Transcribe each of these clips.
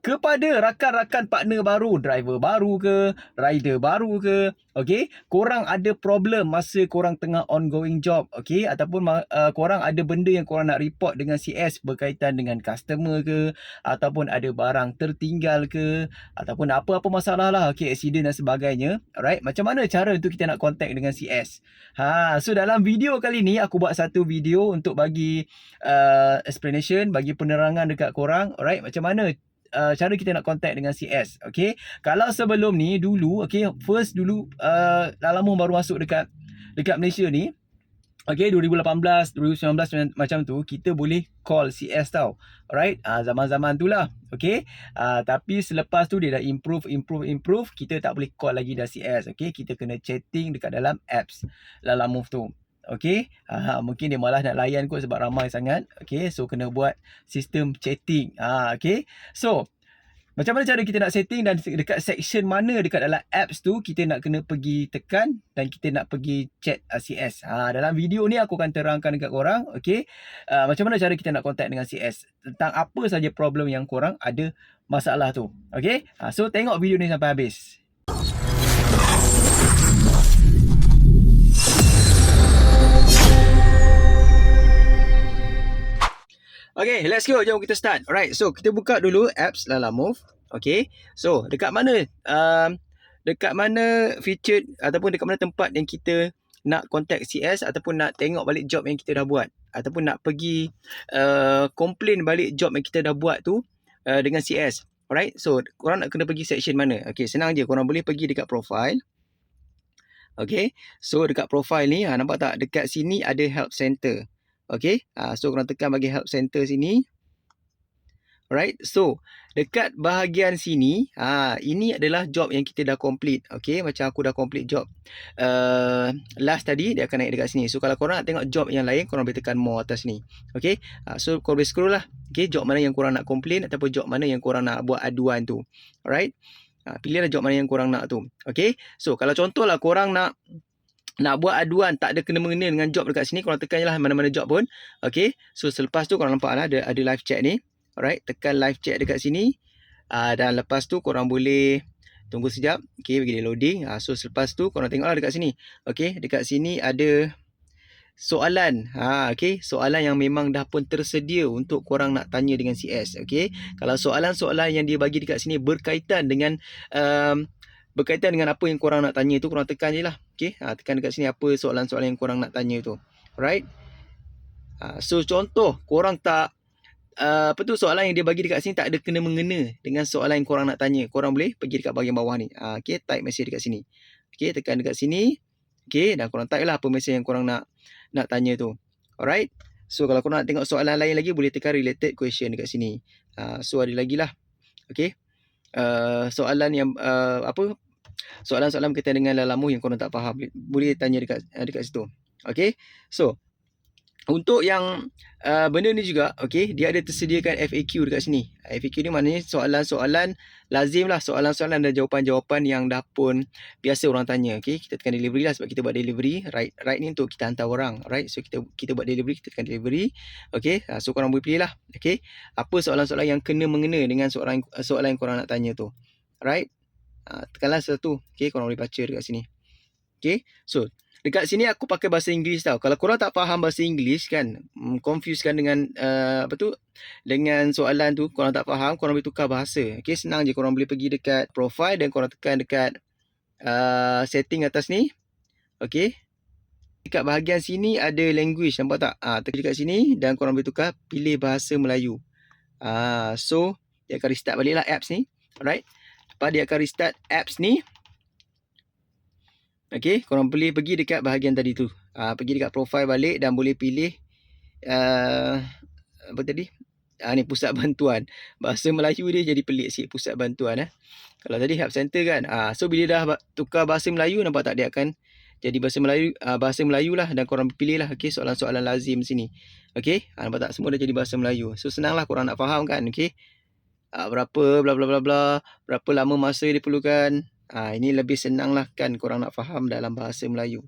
kepada rakan-rakan partner baru, driver baru ke, rider baru ke, okey, korang ada problem masa korang tengah ongoing job, okey, ataupun korang ada benda yang korang nak report dengan CS berkaitan dengan customer ke, ataupun ada barang tertinggal ke, ataupun apa-apa masalah lah, okey, accident dan sebagainya. Alright, macam mana cara untuk kita nak contact dengan CS? So dalam video kali ni aku buat satu video untuk bagi explanation, bagi penerangan dekat korang. Alright, macam mana cara kita nak contact dengan CS. Okay, kalau sebelum ni dulu, okay, first dulu lama baru masuk dekat Malaysia ni, okay, 2018, 2019 macam tu, kita boleh call CS tau. Alright, zaman-zaman tu lah. Okay, tapi selepas tu dia dah improve, kita tak boleh call lagi dah CS. Okay, kita kena chatting dekat dalam apps Lalamove tu. Okay, mungkin dia malah nak layan kot sebab ramai sangat. Okay, so kena buat sistem chatting. Okay, so macam mana cara kita nak setting dan dekat section mana dekat dalam apps tu kita nak kena pergi tekan dan kita nak pergi chat CS. Dalam video ni aku akan terangkan dekat korang, okay, macam mana cara kita nak contact dengan CS tentang apa saja problem yang korang ada masalah tu. Okay, so tengok video ni sampai habis. Okay, let's go. Jom kita start. Alright, so kita buka dulu apps Lalamove. Okay, so dekat mana feature ataupun dekat mana tempat yang kita nak contact CS ataupun nak tengok balik job yang kita dah buat ataupun nak pergi complain balik job yang kita dah buat tu dengan CS. Alright, so korang nak kena pergi section mana? Okay, senang je. Korang boleh pergi dekat profile. Okay, so dekat profile ni, nampak tak? Dekat sini ada help center. Okay, so korang tekan bagi help center sini. Alright, so dekat bahagian sini, ini adalah job yang kita dah complete. Okay, macam aku dah complete job last tadi, dia akan naik dekat sini. So kalau korang nak tengok job yang lain, korang boleh tekan more atas ni. Okay, so korang boleh scroll lah. Okay, job mana yang korang nak complain ataupun job mana yang korang nak buat aduan tu. Alright, pilihlah job mana yang korang nak tu. Okay, so kalau contohlah korang nak buat aduan tak ada kena-mengena dengan job dekat sini, korang tekan je lah mana-mana job pun. Okay, so selepas tu korang nampak lah ada live chat ni. Alright, tekan live chat dekat sini. Dan lepas tu korang boleh tunggu sekejap. Okay, bagi dia loading. So selepas tu korang tengok lah dekat sini. Okay, dekat sini ada soalan. Okay, soalan yang memang dah pun tersedia untuk korang nak tanya dengan CS. Okay, kalau soalan-soalan yang dia bagi dekat sini berkaitan dengan apa yang korang nak tanya tu, korang tekan je lah. Okay, tekan dekat sini apa soalan-soalan yang korang nak tanya tu. Alright, so contoh korang tak soalan yang dia bagi dekat sini tak ada kena-mengena dengan soalan yang korang nak tanya, korang boleh pergi dekat bahagian bawah ni. Okay, type message dekat sini. Okay, tekan dekat sini. Okay, dan korang type lah apa message yang korang nak tanya tu. Alright, so kalau korang nak tengok soalan lain lagi, boleh tekan related question dekat sini. So ada lagi lah. Okay, soalan yang soalan-soalan berkaitan dengan Lalamove yang korang tak faham, boleh tanya dekat situ. Okay, so untuk yang benda ni juga, okay, dia ada tersediakan FAQ dekat sini. FAQ ni maknanya soalan-soalan lazim lah, soalan-soalan dan jawapan-jawapan yang dah pun biasa orang tanya. Okay, kita tekan delivery lah sebab kita buat delivery. Right ni untuk kita hantar orang. Alright, so kita buat delivery, kita tekan delivery. Okay, so korang boleh pilih lah. Okay, apa soalan-soalan yang kena mengena dengan soalan yang korang nak tanya tu. Alright, tekanlah satu. Okay, korang boleh baca dekat sini. Okay, so dekat sini aku pakai bahasa Inggeris tau. Kalau korang tak faham bahasa Inggeris kan, confuse kan dengan dengan soalan tu, korang tak faham, korang boleh tukar bahasa. Okay, senang je, korang boleh pergi dekat profile dan korang tekan dekat setting atas ni. Okay, dekat bahagian sini ada language, nampak tak? Tekan dekat sini dan korang boleh tukar, pilih bahasa Melayu. So dia akan restart balik lah apps ni. Alright, lepas dia akan restart apps ni. Okay, korang boleh pergi dekat bahagian tadi tu. Pergi dekat profile balik dan boleh pilih apa tadi? Ni pusat bantuan. Bahasa Melayu dia jadi pelik sikit, pusat bantuan. Kalau tadi help center kan. So bila dah tukar bahasa Melayu, nampak tak dia akan jadi bahasa Melayu lah dan korang pilih lah. Okay, soalan-soalan lazim sini. Okay, nampak tak semua dah jadi bahasa Melayu. So senang lah korang nak faham kan. Okay, berapa bla bla bla bla, berapa lama masa diperlukan. Ini lebih senang lah kan korang nak faham dalam bahasa Melayu.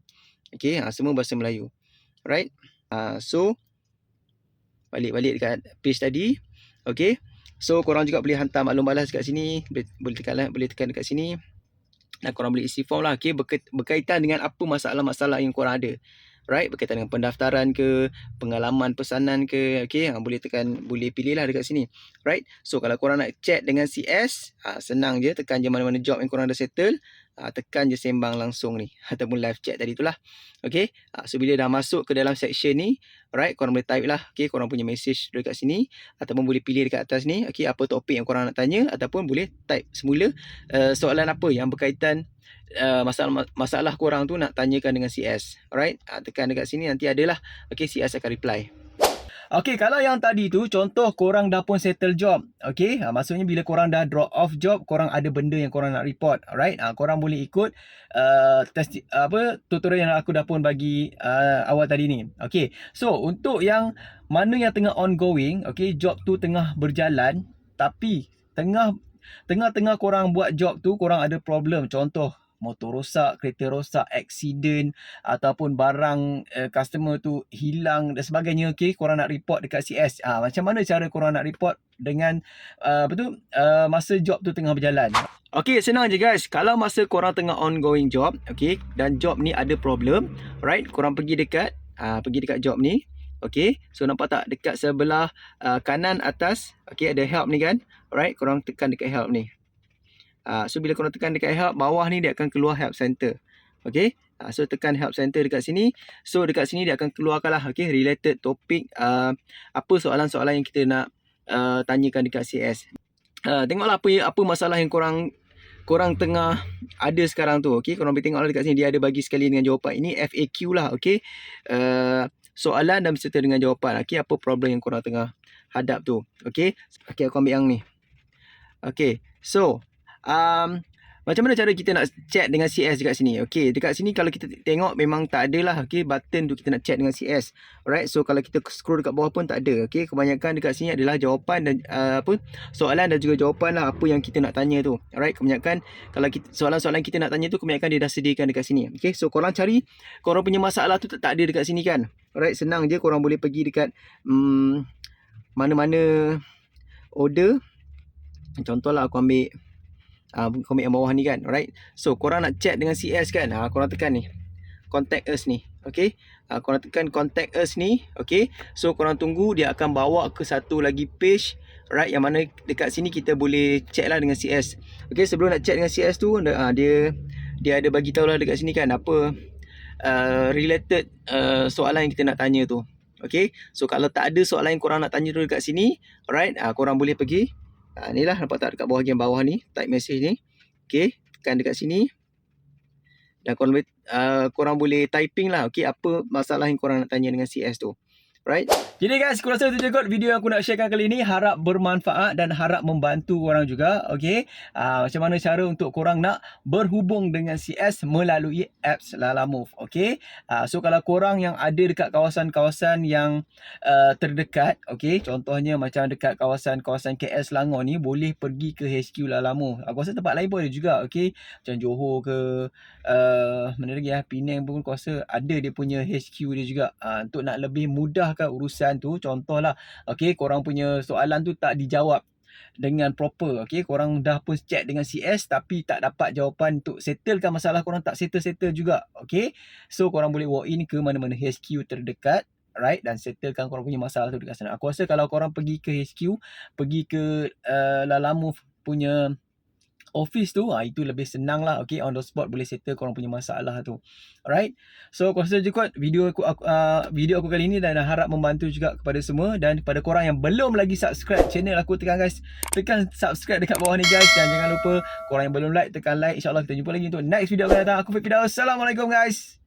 Okay, semua bahasa Melayu. Alright, so balik dekat page tadi. Okay, So korang juga boleh hantar maklum balas kat sini, boleh tekan dekat sini dan korang boleh isi form lah, okay, berkaitan dengan apa masalah-masalah yang korang ada, right, berkaitan dengan pendaftaran ke, pengalaman pesanan ke, okay, boleh pilih lah dekat sini, right. So kalau korang nak chat dengan CS, senang je, tekan je mana-mana job yang korang dah settle, tekan je sembang langsung ni ataupun live chat tadi tu lah, okay. So bila dah masuk ke dalam section ni, right, korang boleh type lah, okay, korang punya message dekat sini ataupun boleh pilih dekat atas ni, okay, apa topik yang korang nak tanya ataupun boleh type semula soalan apa yang berkaitan masalah korang tu nak tanyakan dengan CS. Alright, tekan dekat sini nanti adalah, okay, CS akan reply. Okay, kalau yang tadi tu contoh korang dah pun settle job, okay, maksudnya bila korang dah drop off job, korang ada benda yang korang nak report, alright, korang boleh ikut tutorial yang aku dah pun bagi awal tadi ni. Okay, so untuk yang mana yang tengah ongoing, okay, job tu tengah berjalan tapi tengah korang buat job tu korang ada problem, contoh motor rosak, kereta rosak, accident ataupun barang customer tu hilang dan sebagainya, okay, korang nak report dekat CS. Macam mana cara korang nak report dengan masa job tu tengah berjalan? Okay, senang je guys. Kalau masa korang tengah ongoing job, okay, dan job ni ada problem, right, korang pergi dekat job ni. Okay, so nampak tak dekat sebelah kanan atas, okay, ada help ni kan, right, korang tekan dekat help ni. So bila korang tekan dekat help, bawah ni dia akan keluar help center. Okay, so tekan help center dekat sini. So dekat sini dia akan keluarkan lah, okay, related topik, apa soalan-soalan yang kita nak tanyakan dekat CS. Tengoklah apa masalah yang korang tengah ada sekarang tu, okay. Korang boleh tengoklah dekat sini, dia ada bagi sekali dengan jawapan. Ini FAQ lah, okay, soalan dan beserta dengan jawapan, okay, apa problem yang korang tengah hadap tu, okay. Okay, aku ambil yang ni. Okay, so macam mana cara kita nak chat dengan CS dekat sini? Okay, dekat sini kalau kita tengok memang tak ada lah, okay, button tu kita nak chat dengan CS. Alright, so kalau kita scroll dekat bawah pun tak ada, okay. Kebanyakan dekat sini adalah jawapan dan soalan dan juga jawapan lah, apa yang kita nak tanya tu. Alright, kebanyakan kalau soalan-soalan kita nak tanya tu, kebanyakan dia dah sediakan dekat sini. Okay, so korang cari, korang punya masalah tu tak ada dekat sini kan. Alright, senang je, korang boleh pergi dekat mana-mana order. Contohlah aku ambil komen yang bawah ni kan, alright. So korang nak chat dengan CS kan, korang tekan ni contact us ni, okay. Korang tekan contact us ni, okay. So korang tunggu, dia akan bawa ke satu lagi page, right, yang mana dekat sini kita boleh chat lah dengan CS. Okay, sebelum nak chat dengan CS tu, dia ada bagi tahu lah dekat sini kan, apa related soalan yang kita nak tanya tu, okay. So kalau tak ada soalan yang korang nak tanya tu dekat sini, alright, korang boleh pergi ni lah, nampak tak dekat bahagian bawah ni, type message ni, okay, tekan dekat sini dan korang boleh typing lah, okay, apa masalah yang korang nak tanya dengan CS tu. Right. Jadi guys, aku rasa itu je kot video yang aku nak sharekan kali ni. Harap bermanfaat dan harap membantu korang juga. Okay. Macam mana cara untuk korang nak berhubung dengan CS melalui apps Lalamove. Okay. So kalau korang yang ada dekat kawasan-kawasan yang terdekat. Okay. Contohnya macam dekat kawasan-kawasan KL Selangor ni. Boleh pergi ke HQ Lalamove. Aku rasa tempat lain pun ada juga. Okay. Macam Johor ke. Mana lagi ya. Penang pun aku rasa ada dia punya HQ dia juga. Untuk nak lebih mudah urusan tu, contohlah, okay, korang punya soalan tu tak dijawab dengan proper, okay, korang dah pun chat dengan CS tapi tak dapat jawapan untuk settlekan masalah korang, tak settle juga, okay. So korang boleh walk in ke mana-mana HQ terdekat, right, dan settlekan korang punya masalah tu dekat sana. Aku rasa kalau korang pergi ke HQ, pergi ke Lalamove punya office tu, itu lebih senang lah, okay, on the spot boleh settle korang punya masalah tu. Alright, so aku rasa je kot video aku kali ni, dan harap membantu juga kepada semua. Dan kepada korang yang belum lagi subscribe channel aku, tekan subscribe dekat bawah ni guys, dan jangan lupa korang yang belum like, tekan like. InsyaAllah kita jumpa lagi untuk next video akan datang. Aku Firdaus, Assalamualaikum guys.